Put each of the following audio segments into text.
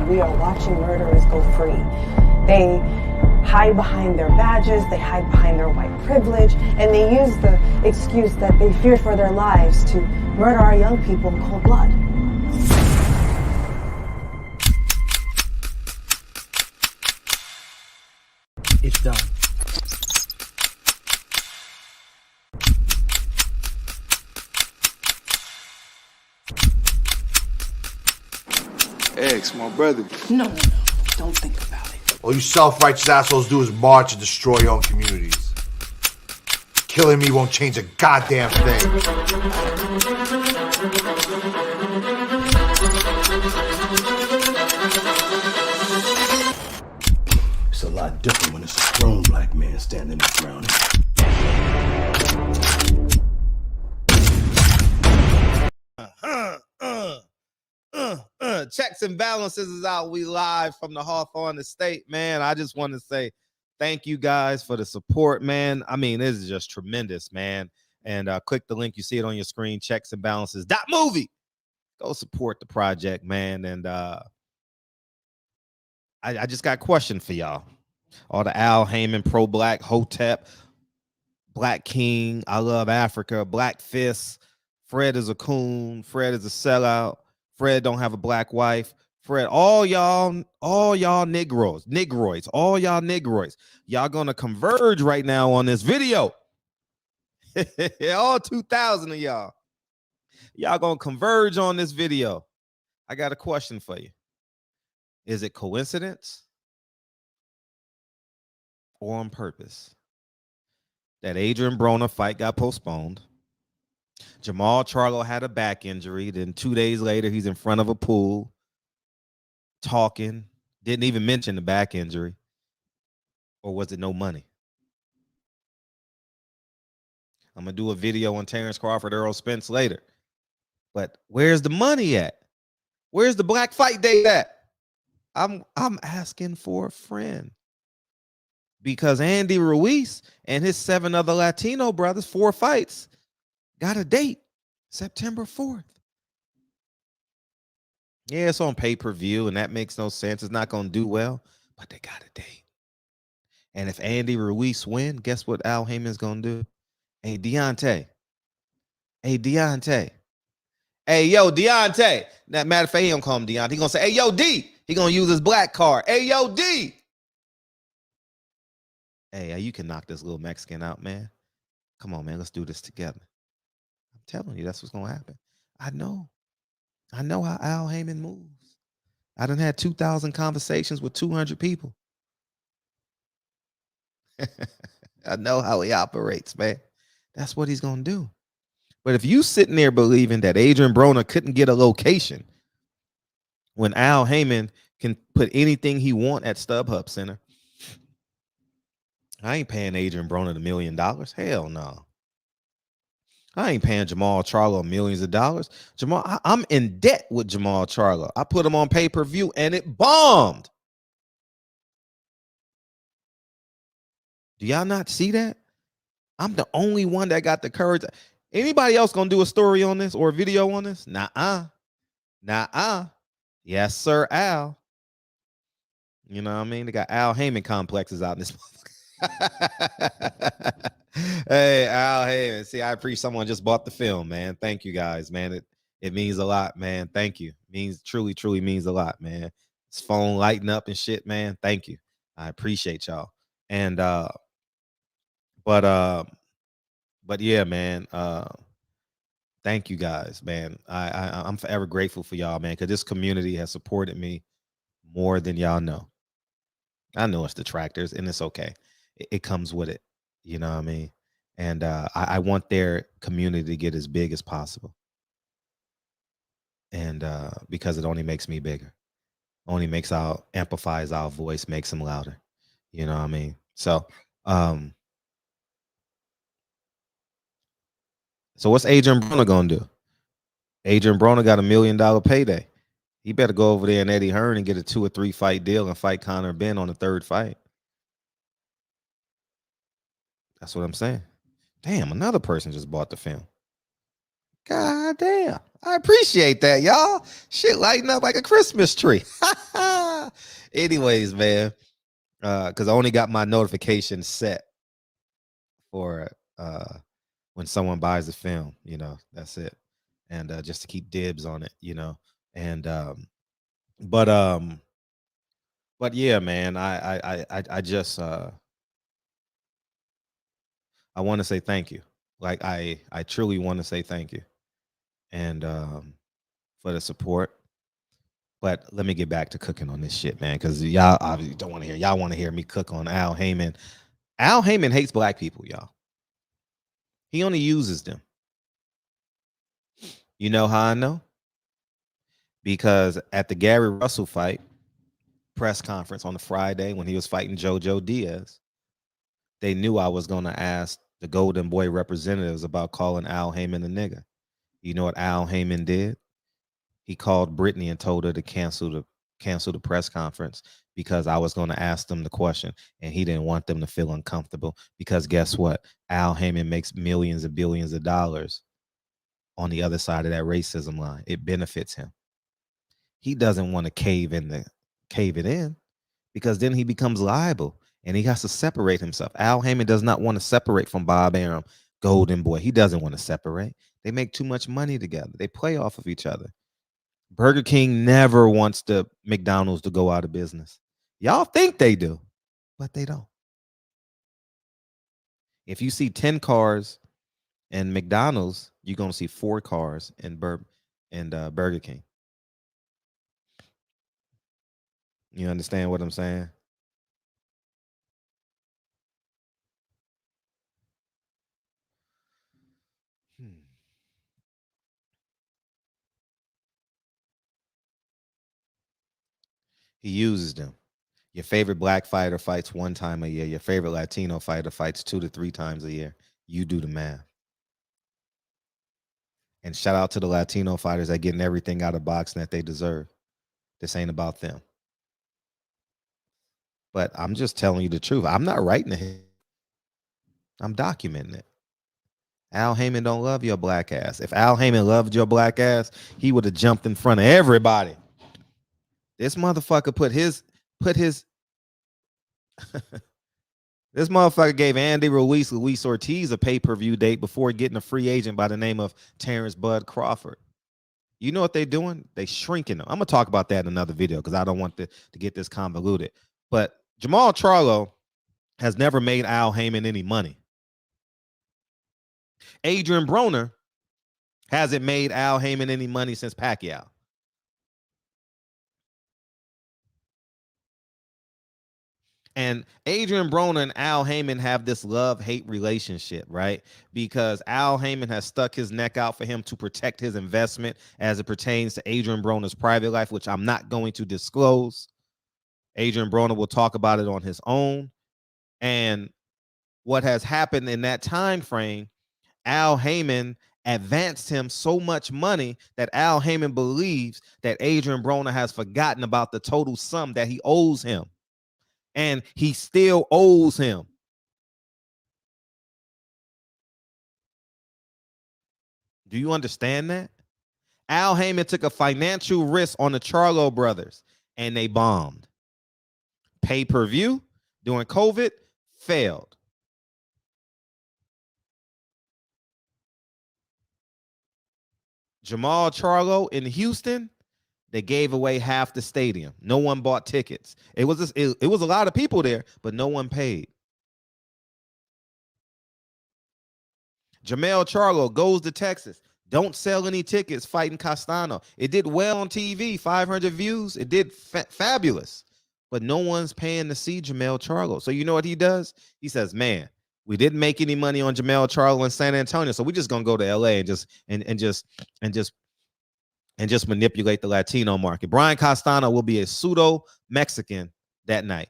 We are watching murderers go free. They hide behind their badges, they hide behind their white privilege, and they use the excuse that they fear for their lives to murder our young people in cold blood. It's done. X, my brother. No. Don't think about it. All you self-righteous assholes do is march and destroy your own communities. Killing me won't change a goddamn thing. It's a lot different when it's a grown black man standing around it. Checks and balances is out. We live from the Hawthorne Estate, man. I just want to say thank you guys for the support, man. I mean, this is just tremendous, man. And click the link. You see it on your screen, checks and balances. .movie. Go support the project, man. And I just got a question for y'all. All the Al Heyman, pro-black, Hotep, Black King, I Love Africa, Black Fist, Fred is a coon, Fred is a sellout, Fred don't have a black wife, Fred, all y'all negroids, all y'all negroids, y'all gonna converge right now on this video. All 2,000 of y'all gonna converge on this video. I got a question for you. Is it coincidence or on purpose that Adrien Broner fight got postponed? Jermall Charlo had a back injury. Then 2 days later, he's in front of a pool talking. Didn't even mention the back injury. Or was it no money? I'm going to do a video on Terrence Crawford, Earl Spence later. But where's the money at? Where's the black fight date at? I'm asking for a friend. Because Andy Ruiz and his 7 other Latino brothers, 4 fights, got a date, September 4th. Yeah, it's on pay-per-view, and that makes no sense. It's not going to do well, but they got a date. And if Andy Ruiz win, guess what Al Heyman's going to do? Hey, Deontay. Hey, yo, Deontay. That matter of fact, he don't call him Deontay. He going to say, hey, yo, D. He going to use his black card. Hey, yo, D. Hey, you can knock this little Mexican out, man. Come on, man. Let's do this together. I'm telling you, that's what's going to happen. I know how Al Heyman moves. I done had 2,000 conversations with 200 people. I know how he operates, man. That's what he's going to do. But if you sitting there believing that Adrien Broner couldn't get a location when Al Heyman can put anything he want at StubHub Center, I ain't paying Adrien Broner $1 million. Hell no. I ain't paying Jermall Charlo millions of dollars. I'm in debt with Jermall Charlo. I put him on pay-per-view and it bombed. Do y'all not see that? I'm the only one that got the courage. Anybody else gonna do a story on this or a video on this? Nuh-uh. Yes, sir, Al. You know what I mean? They got Al Heyman complexes out in this. Hey, Al Heyman. See, I appreciate someone just bought the film, man. Thank you guys, man. It means a lot, man. Thank you. Truly means a lot, man. This phone lighting up and shit, man. Thank you. I appreciate y'all. And but yeah, man. Thank you guys, man. I'm forever grateful for y'all, man, because this community has supported me more than y'all know. I know it's detractors, and it's okay. It comes with it. You know what I mean? And I want their community to get as big as possible. And because it only makes me bigger. Only amplifies our voice, makes them louder. You know what I mean? So what's Adrien Broner gonna do? Adrien Broner got $1 million payday. He better go over there and Eddie Hearn and get a 2 or 3 fight deal and fight Conor Ben on the 3rd fight. That's what I'm saying. Damn, another person just bought the film. God damn. I appreciate that, y'all. Shit lighting up like a Christmas tree. Anyways, man, because I only got my notification set for when someone buys a film, that's it. And just to keep dibs on it, And but yeah, man, I just I want to say thank you. Like I truly want to say thank you. And for the support. But let me get back to cooking on this shit, man, because y'all obviously don't want to hear. Y'all want to hear me cook on Al Heyman. Al Heyman hates black people, y'all. He only uses them. You know how I know? Because at the Gary Russell fight press conference on the Friday when he was fighting JoJo Diaz, they knew I was going to ask the Golden Boy representatives about calling Al Heyman a nigga. You know what Al Heyman did? He called Brittany and told her to cancel the press conference because I was going to ask them the question, and he didn't want them to feel uncomfortable because guess what? Al Heyman makes millions and billions of dollars on the other side of that racism line. It benefits him. He doesn't want to cave it in because then he becomes liable and he has to separate himself. Al Heyman does not want to separate from Bob Arum, Golden Boy. He doesn't want to separate. They make too much money together. They play off of each other. Burger King never wants the McDonald's to go out of business. Y'all think they do, but they don't. If you see 10 cars in McDonald's, you're going to see 4 cars in Burger King. You understand what I'm saying? He uses them. Your favorite black fighter fights 1 time a year. Your favorite Latino fighter fights 2 to 3 times a year. You do the math. And shout out to the Latino fighters that getting everything out of boxing that they deserve. This ain't about them. But I'm just telling you the truth. I'm not writing it. I'm documenting it. Al Heyman don't love your black ass. If Al Heyman loved your black ass, he would have jumped in front of everybody. This motherfucker put his this motherfucker gave Andy Luis Ortiz a pay-per-view date before getting a free agent by the name of Terrence Bud Crawford. You know what they're doing? They shrinking them. I'm gonna talk about that in another video because I don't want to get this convoluted. But Jermall Charlo has never made Al Heyman any money. Adrien Broner hasn't made Al Heyman any money since Pacquiao. And Adrien Broner and Al Heyman have this love-hate relationship, right? Because Al Heyman has stuck his neck out for him to protect his investment as it pertains to Adrien Broner's private life, which I'm not going to disclose. Adrien Broner will talk about it on his own. And what has happened in that time frame, Al Heyman advanced him so much money that Al Heyman believes that Adrien Broner has forgotten about the total sum that he owes him. And he still owes him. Do you understand that? Al Heyman took a financial risk on the Charlo brothers, and they bombed. Pay-per-view during COVID failed. Jermall Charlo in Houston, they gave away half the stadium. No one bought tickets. It was a lot of people there, but no one paid. Jermall Charlo goes to Texas. Don't sell any tickets fighting Castano. It did well on TV, 500 views. It did fabulous, but no one's paying to see Jermall Charlo. So you know what he does? He says, man, we didn't make any money on Jermall Charlo in San Antonio, so we're just gonna go to LA and just manipulate the Latino market. Brian Castano will be a pseudo Mexican that night.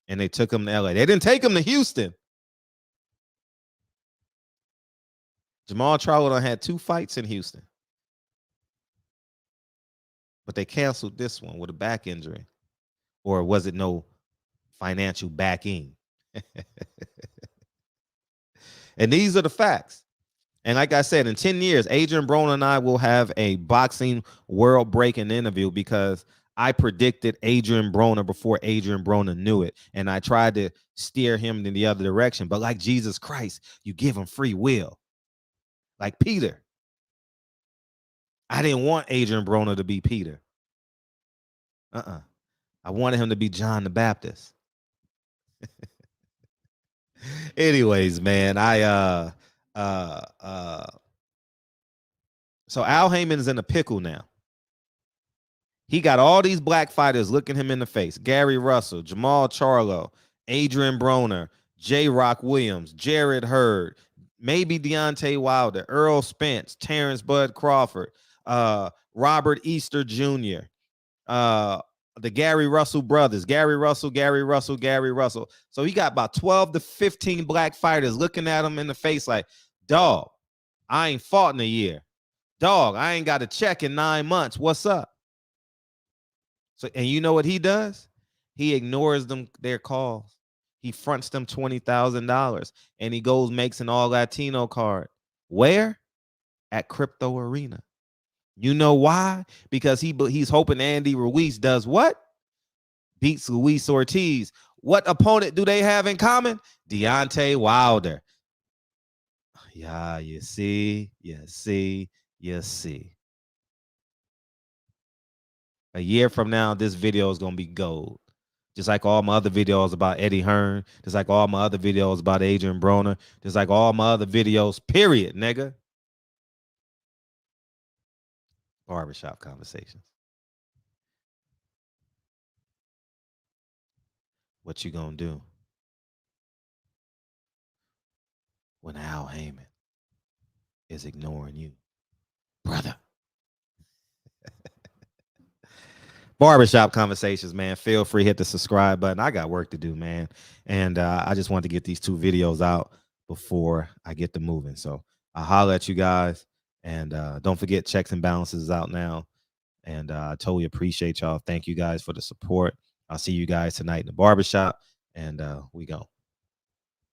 And they took him to LA. They didn't take him to Houston. Jermall Charlo had 2 fights in Houston. But they canceled this one with a back injury. Or was it no financial backing? And these are the facts. And like I said, in 10 years, Adrien Broner and I will have a boxing world-breaking interview because I predicted Adrien Broner before Adrien Broner knew it. And I tried to steer him in the other direction. But like Jesus Christ, you give him free will. Like Peter. I didn't want Adrien Broner to be Peter. I wanted him to be John the Baptist. Anyways, man, so Al Heyman's in a pickle now. He got all these black fighters looking him in the face. Gary Russell, Jermall Charlo, Adrien Broner, J. Rock Williams, Jared Hurd, maybe Deontay Wilder, Earl Spence, Terrence Bud Crawford, Robert Easter Jr., the Gary Russell brothers, Gary Russell. So he got about 12 to 15 black fighters looking at him in the face like, dog, I ain't fought in a year. Dog, I ain't got a check in 9 months. What's up? So, and you know what he does? He ignores them, their calls. He fronts them $20,000 and he goes, makes an all Latino card. Where? At Crypto Arena. You know why? Because he's hoping Andy Ruiz does what? Beats Luis Ortiz. What opponent do they have in common? Deontay Wilder. Yeah, you see. A year from now, this video is going to be gold. Just like all my other videos about Eddie Hearn. Just like all my other videos about Adrien Broner. Just like all my other videos, period, nigga. Barbershop conversations. What you gonna do when Al Heyman is ignoring you, brother? Barbershop conversations, man. Feel free, hit the subscribe button. I got work to do, man. And I just want to get these 2 videos out before I get to moving. So I'll holler at you guys. And don't forget, Checks and Balances is out now. And I totally appreciate y'all. Thank you guys for the support. I'll see you guys tonight in the barbershop. And we go.